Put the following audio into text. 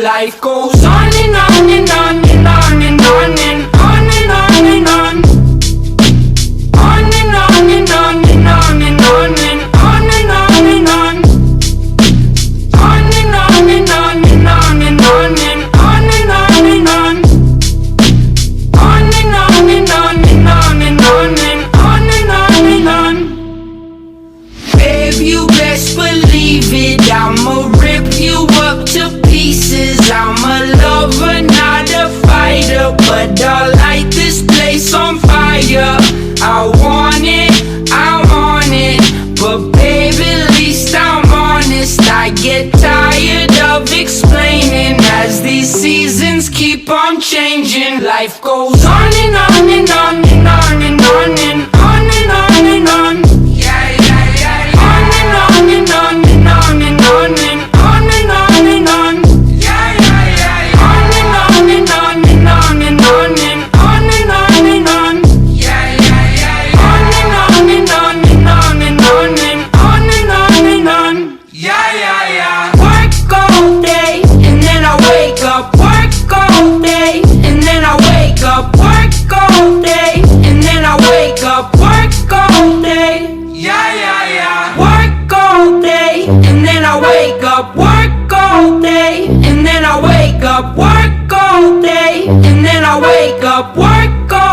life goes on and on and on and on and on and on and on and on. On and on and on and on and on and on and on and on. On and on and on and on and on and on and on and on. On and on and on and on and on and on and on and on. Babe, you best believe it, I'ma rip you up to pieces. I'm a lover, not a fighter, but I'll light this place on fire. I want it, but baby, at least I'm honest. I get tired of explaining as these seasons keep on changing. Life goes on and on and on and on and on and on and on and on. Yeah, yeah, yeah, yeah. On and on and on and on and on and on and on and on. Yeah, yeah, yeah, yeah. On and on and on and on and on and on and on and on. Yeah, yeah, yeah, yeah. On and on and on and on and on and on and on and on. Yeah, yeah, yeah. Work all day and then I wake up. Work all day and then I wake up. Work all day and then I wake up. Work all day. Yeah, yeah, yeah. Work all day and then I wake up. Work all day and then I wake up. Work all day and then I wake up. Work all